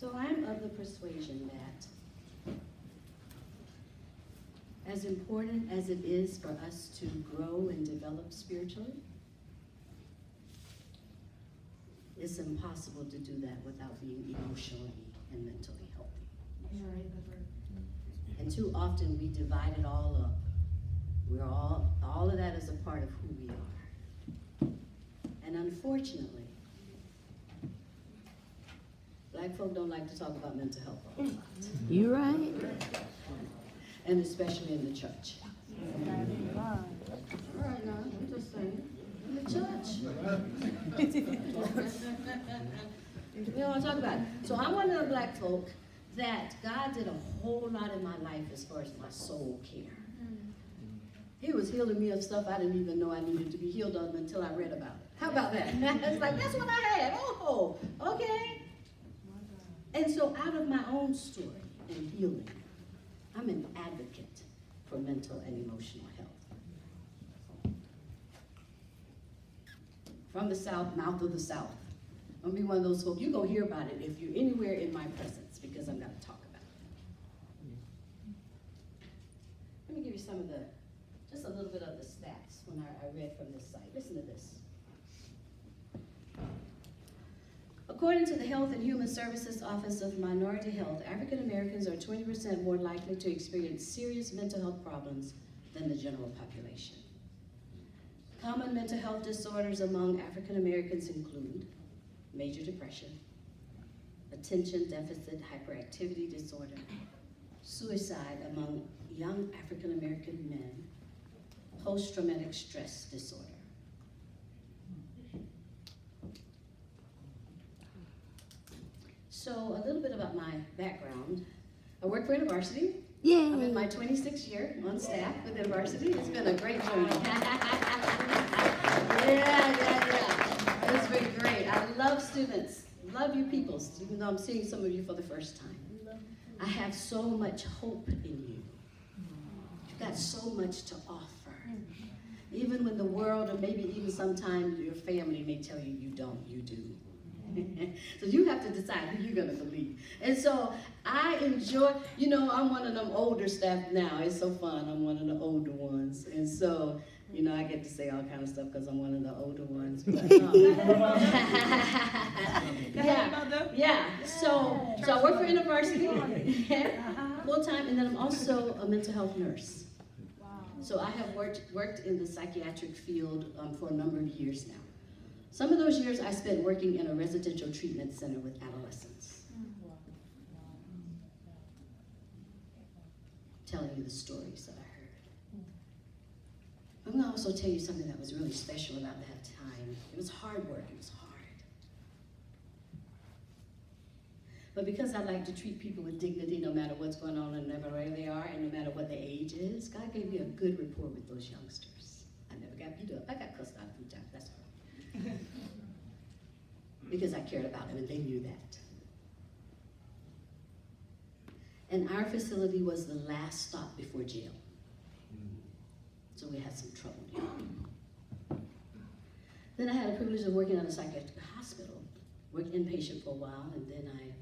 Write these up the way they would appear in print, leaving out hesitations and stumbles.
So I'm of the persuasion that as important as it is for us to grow and develop spiritually, it's impossible to do that without being emotionally and mentally healthy. And too often we divide it all up. All of that is a part of who we are. And unfortunately, Black folk don't like to talk about mental health a lot. You right. And especially in the church. All right, now, I'm just saying, in the church. We don't want to talk about it. So I'm one of the Black folk that God did a whole lot in my life as far as my soul care. He was healing me of stuff I didn't even know I needed to be healed of until I read about it. How about that? It's like, that's what I had. Oh, okay. And so out of my own story and healing, I'm an advocate for mental and emotional health. From the South, mouth of the South. I'm gonna be one of those folks, you're gonna hear about it if you're anywhere in my presence because I'm gonna talk about it. Let me give you some of just a little bit of the stats when I read from this site. Listen to this. According to the Health and Human Services Office of Minority Health, African Americans are 20% more likely to experience serious mental health problems than the general population. Common mental health disorders among African Americans include major depression, attention deficit hyperactivity disorder, suicide among young African American men, post-traumatic stress disorder. So a little bit about my background. I work for InterVarsity. Yay. I'm in my 26th year on staff with InterVarsity. It's been a great journey. Yeah. It's been great. I love students. Love you people, even though I'm seeing some of you for the first time. I have so much hope in you. You've got so much to offer. Even when the world, or maybe even sometimes your family may tell you you don't, you do. So you have to decide who you're going to believe. And so I enjoy, I'm one of them older staff now. It's so fun. I'm one of the older ones. And so, I get to say all kind of stuff because I'm one of the older ones. But, yeah. So I work for InterVarsity full time, and then I'm also a mental health nurse. So I have worked in the psychiatric field for a number of years now. Some of those years I spent working in a residential treatment center with adolescents. Telling you the stories that I heard. I'm going to also tell you something that was really special about that time. It was hard work. It was hard. But because I like to treat people with dignity no matter what's going on and no matter where they are and no matter what their age is, God gave me a good rapport with those youngsters. I never got beat up. I got cussed out a few times. That's all. Because I cared about them and they knew that. And our facility was the last stop before jail. So we had some trouble. Then I had the privilege of working at a psychiatric hospital. Worked inpatient for a while, and then I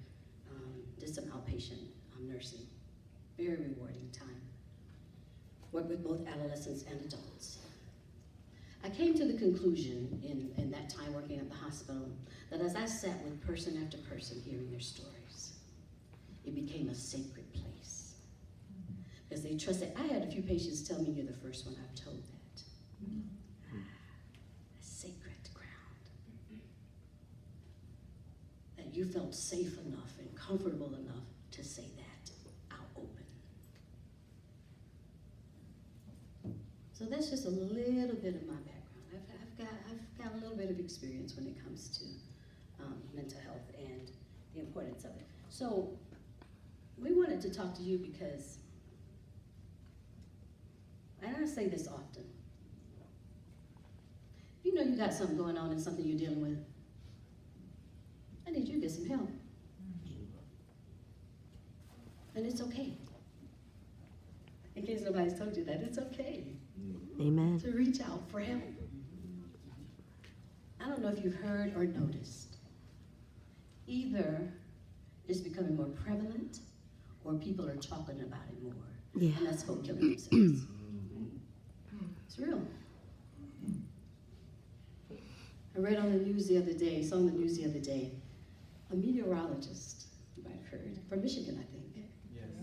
did some outpatient nursing. Very rewarding time. Worked with both adolescents and adults. I came to the conclusion in that time working at the hospital that as I sat with person after person hearing their stories, it became a sacred place. Because they trusted. I had a few patients tell me, you're the first one I've told that. A sacred ground. That you felt safe enough and comfortable enough to say that out open. So that's just a little bit of my background. I've got a little bit of experience when it comes to mental health and the importance of it. So we wanted to talk to you because, and I say this often, you know you got something going on and something you're dealing with, I need you to get some help. And it's okay. In case nobody's told you that, it's okay. Amen. To reach out for help. I don't know if you've heard or noticed. Either It's becoming more prevalent, or people are talking about it more. Yeah. And that's folk killing themselves. It's real. I read on the news the other day, saw on the news the other day, a meteorologist, you might have heard, from Michigan, I think,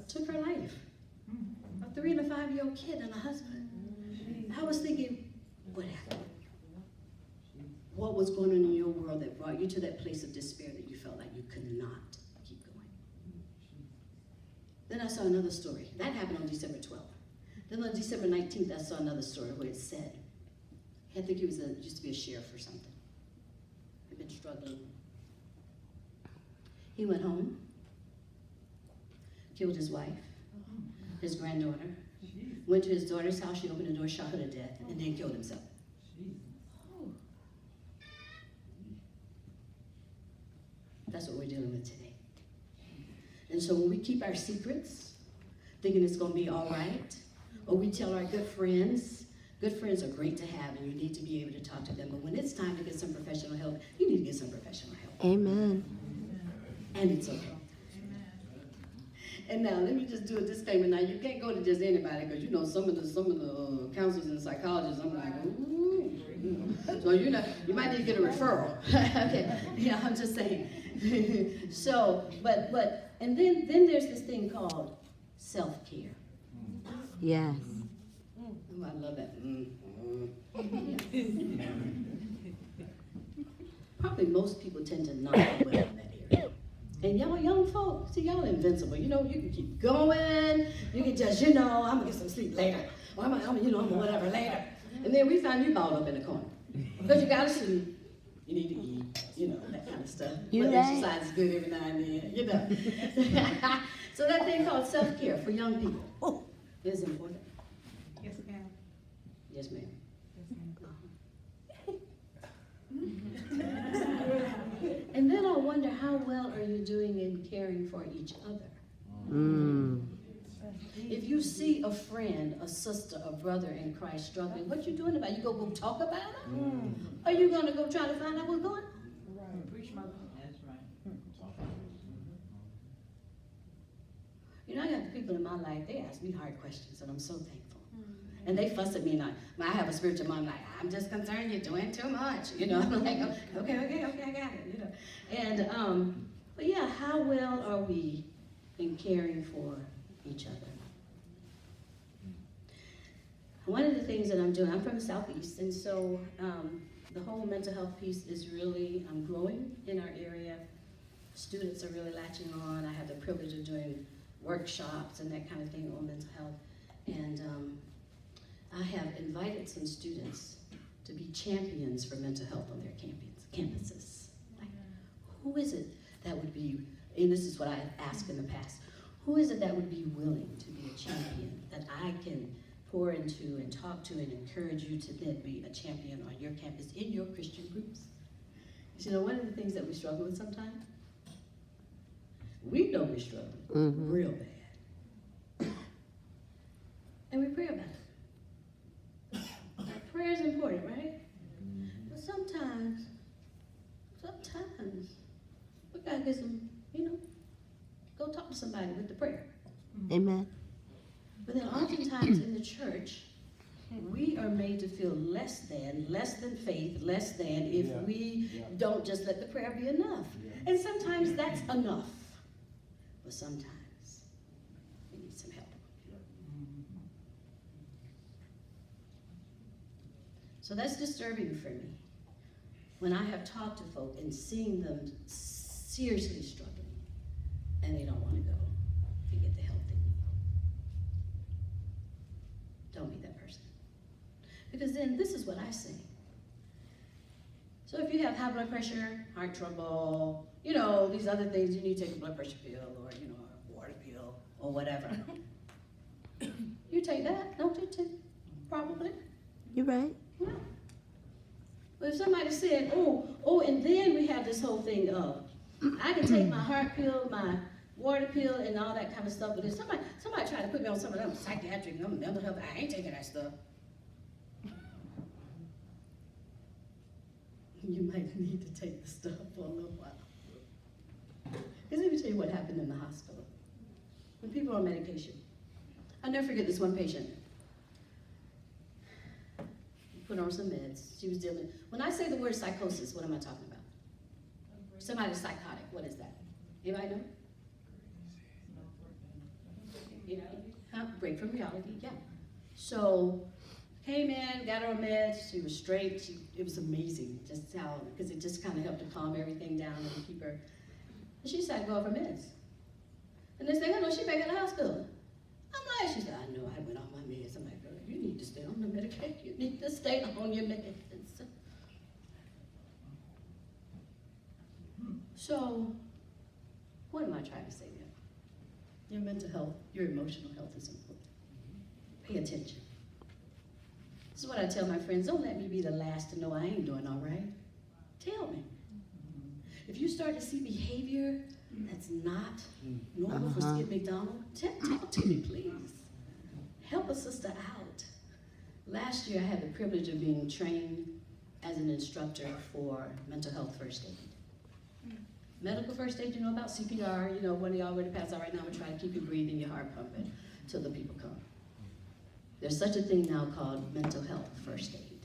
took her life. A 3 and a 5-year-old kid and a husband. I was thinking, what happened? What was going on in your world that brought you to that place of despair that you felt like you could not keep going? Then I saw another story. That happened on December 12th. Then on December 19th, I saw another story where it said, I think he was used to be a sheriff or something. He'd been struggling. He went home, killed his wife, his granddaughter, went to his daughter's house, she opened the door, shot her to death, and then killed himself. That's what we're dealing with today. And so when we keep our secrets, thinking it's going to be all right, or we tell our good friends are great to have, and you need to be able to talk to them, but when it's time to get some professional help, you need to get some professional help. Amen. And it's okay. And now, let me just do a disclaimer. Now, you can't go to just anybody, because you know some of the counselors and psychologists, I'm like, ooh. So you might need to get a referral. Okay, yeah, I'm just saying. So, and then there's this thing called self-care. Yes. Oh, I love that. Probably most people tend to not do well in that area. And y'all young folks, see, y'all invincible. You know, you can keep going. You can just, I'm going to get some sleep later. Or I'm whatever later. And then we find you balled up in the corner. Because you got to sleep. You need to eat, that kind of stuff. But exercise is good every now and then, So that thing called self-care for young people is important. Yes, ma'am. Yes, ma'am. And then I wonder, how well are you doing in caring for each other? If you see a friend, a sister, a brother in Christ struggling, what you doing about it? You go talk about it? Are you going to go try to find out what's going on? Right. Preach my. That's right. I got people in my life, they ask me hard questions, and I'm so thankful. And they fuss at me, and I have a spiritual mom, like, I'm just concerned you're doing too much. I'm like, okay, I got it, And, but yeah, how well are we in caring for each other? One of the things that I'm doing, I'm from the Southeast, and so the whole mental health piece is really growing in our area. Students are really latching on. I have the privilege of doing workshops and that kind of thing on mental health. And I have invited some students to be champions for mental health on their campuses. Like, who is it that would be, and this is what I asked in the past, who is it that would be willing to be a champion that I can pour into and talk to and encourage you to then be a champion on your campus in your Christian groups? One of the things that we struggle with sometimes, we know we're struggling real bad. And we pray about it. Prayer is important, right? But sometimes, we gotta get some, go talk to somebody with the prayer. Amen. But then oftentimes in the church, we are made to feel less than faith, less than if we don't just let the prayer be enough. And sometimes that's enough. But sometimes we need some help. So that's disturbing for me. When I have talked to folk and seeing them seriously struggling, and they don't want to go and get the help they need. Don't be that person. Because then this is what I say. So if you have high blood pressure, heart trouble, these other things, you need to take a blood pressure pill or, a water pill or whatever. You take that, don't you? Probably. You're right. Yeah. But if somebody said, and then we have this whole thing of, I can take my heart pill, my water pill, and all that kind of stuff, but if somebody tried to put me on some of them psychiatric, mental health, I ain't taking that stuff. You might need to take the stuff for a little while. Because let me tell tell you what happened in the hospital. When people are on medication. I'll never forget this one patient. Put her on some meds. She was dealing. When I say the word psychosis, what am I talking about? Somebody's psychotic. What is that? Anybody know? Break from reality. Yeah. So came in, got her on meds. She was straight. It was amazing, just how, because it just kind of helped to calm everything down and keep her. And she decided to go off her meds. And next thing I know, she back in the hospital. I'm like, she said, I know I went off my meds. I'm like, girl, you need to stay on the medication. You need to stay on your meds. So, what am I trying to say there? Your mental health, your emotional health is important. Pay attention. This is what I tell my friends. Don't let me be the last to know I ain't doing all right. Tell me. If you start to see behavior that's not normal for Skip McDonald, talk to me, please. Help a sister out. Last year, I had the privilege of being trained as an instructor for mental health first aid. Medical first aid, you know about CPR, you know, one of y'all already passed out right now, we're trying to keep you breathing, your heart pumping, till the people come. There's such a thing now called mental health first aid.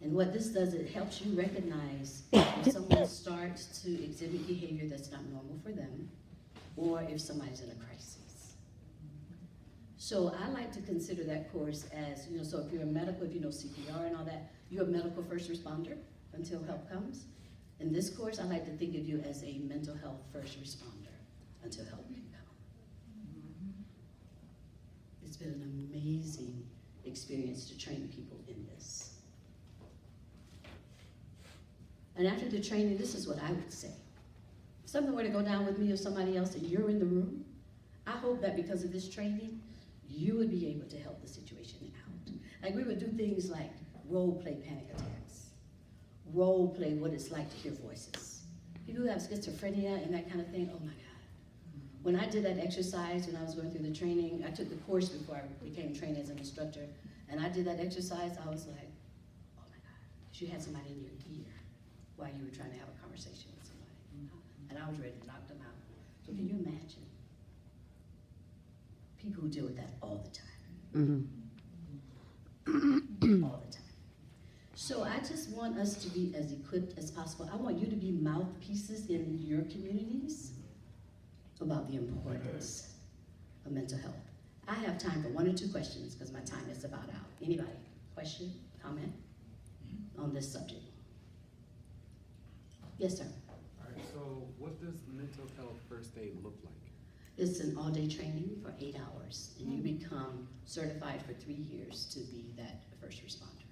And what this does, it helps you recognize if someone starts to exhibit behavior that's not normal for them, or if somebody's in a crisis. So I like to consider that course as, you know, so if you're a medical, if you know CPR and all that, you're a medical first responder until help comes. In this course, I like to think of you as a mental health first responder until help can come. It's been an amazing experience to train people in this. And after the training, this is what I would say. If something were to go down with me or somebody else and you're in the room, I hope that because of this training, you would be able to help the situation out. Like we would do things like role play panic attacks, role play what it's like to hear voices. People who have schizophrenia and that kind of thing, oh my God. When I did that exercise, when I was going through the training, I took the course before I became trained as an instructor, and I did that exercise, I was like, oh my God. You had somebody in your ear while you were trying to have a conversation with somebody. And I was ready to knock them out. So can you imagine? People who deal with that all the time. All the time. So I just want us to be as equipped as possible. I want you to be mouthpieces in your communities about the importance of mental health. I have time for 1 or 2 questions because my time is about out. Anybody? Question? Comment on this subject? Yes, sir. All right, so what does mental health first aid look like? It's an all-day training for 8 hours, and you become certified for 3 years to be that first responder.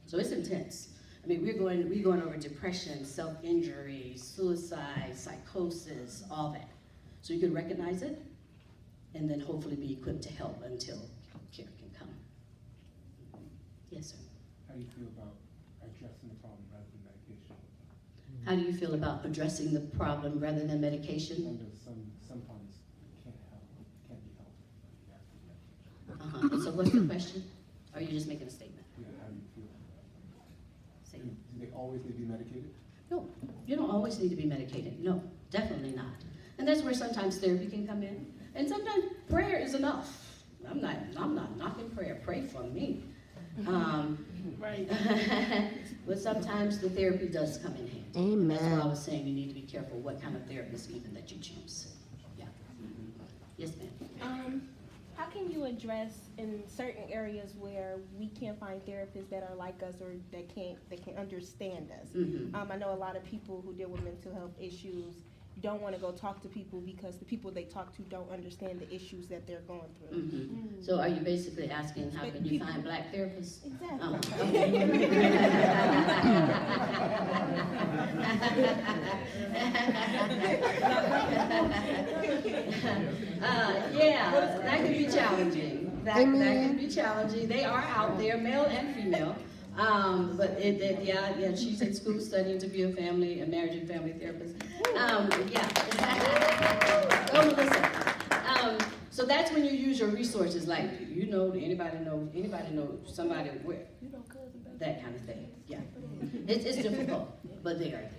So it's intense. I mean, we're going over depression, self-injury, suicide, psychosis, all that. So you can recognize it, and then hopefully be equipped to help until care can come. Yes, sir. How do you feel about addressing the problem rather than medication? How do you feel about addressing the problem rather than medication? I know some problems can't be helped, but you have to be medicated. And so what's the question? Or are you just making a statement? Yeah, how do you feel? Say Do they always need to be medicated? no, you don't always need to be medicated. No, definitely not. And that's where sometimes therapy can come in. And sometimes prayer is enough. I'm not knocking prayer. Pray for me. Right. But sometimes the therapy does come in handy. Amen. That's why I was saying you need to be careful what kind of therapist even that you choose. Yeah. Yes, ma'am. How can you address in certain areas where we can't find therapists that are like us or that can understand us? I know a lot of people who deal with mental health issues don't want to go talk to people because the people they talk to don't understand the issues that they're going through. So are you basically asking how can you find black therapists? Exactly. Yeah, that can be challenging. That can be challenging. They are out there, male and female. But yeah, she's in school studying to be a marriage and family therapist. Yeah. Oh, Melissa. So that's when you use your resources, like anybody know somebody where that kind of thing. Yeah, it's difficult, but they are there.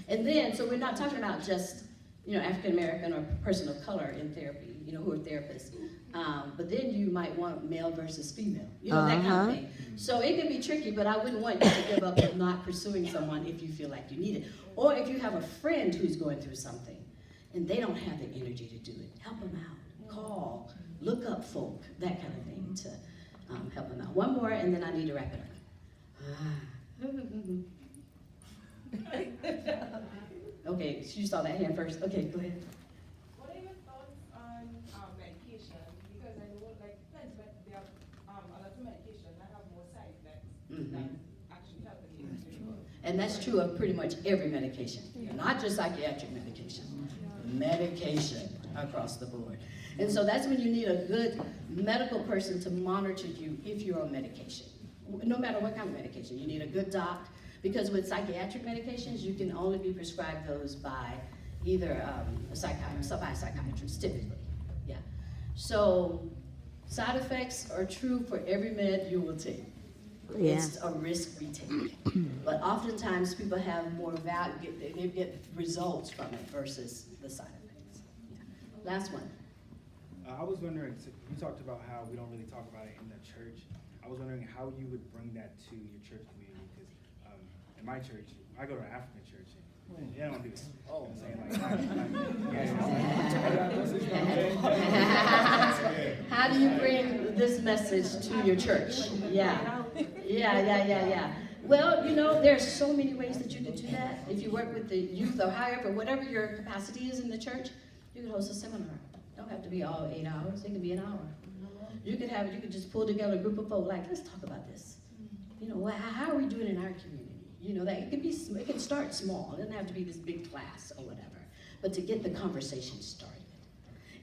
And then, so we're not talking about just, African American or person of color in therapy, who are therapists. But then you might want male versus female, that kind of thing. So it can be tricky, but I wouldn't want you to give up on not pursuing someone if you feel like you need it. Or if you have a friend who's going through something and they don't have the energy to do it, help them out. Call, look up folk, that kind of thing to help them out. One more, and then I need to wrap it up. Okay, you saw that hand first. Okay, go ahead. What are your thoughts on medication? Because I know, like, friends, but there are a lot of medication that have more side effects than actually helping you. And that's true of pretty much every medication, not just psychiatric medication, medication across the board. And so that's when you need a good medical person to monitor you if you're on medication. No matter what kind of medication, you need a good doc, because with psychiatric medications, you can only be prescribed those by either a psychiatrist, typically. Yeah. So side effects are true for every med you will take. Yeah. It's a risk we take. But oftentimes people have more value, they get results from it versus the side effects. Yeah. Last one. I was wondering, so you talked about how we don't really talk about it in the church. I was wondering how you would bring that to your church community, because in my church, I go to an African church, and they don't do this. Oh, I'm saying, How do you bring this message to your church? Yeah. Well, there's so many ways that you could do that. If you work with the youth or however, whatever your capacity is in the church, you could host a seminar. Don't have to be all 8 hours. It can be an hour. You could just pull together a group of folk, like, let's talk about this. How are we doing in our community? That it can start small. It doesn't have to be this big class or whatever. But to get the conversation started.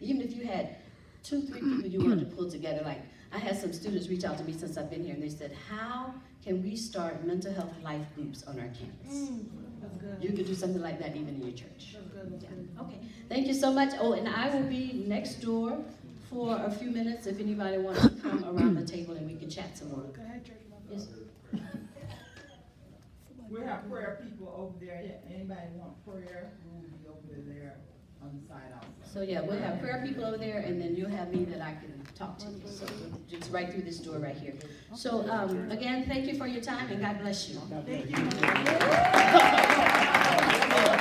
Even if you had 2-3 people you wanted to pull together, like I had some students reach out to me since I've been here, and they said, how can we start mental health life groups on our campus? You could do something like that even in your church. Yeah. Okay. Thank you so much. Oh, and I will be next door for a few minutes if anybody wants to come around the table and we can chat some more. Go ahead, Church. Yes. We have prayer people over there. Anybody want prayer? We'll be over there on the side outside. So yeah, we'll have prayer people over there, and then you'll have me that I can talk to you. So just right through this door right here. So again, thank you for your time, and God bless you. Thank you.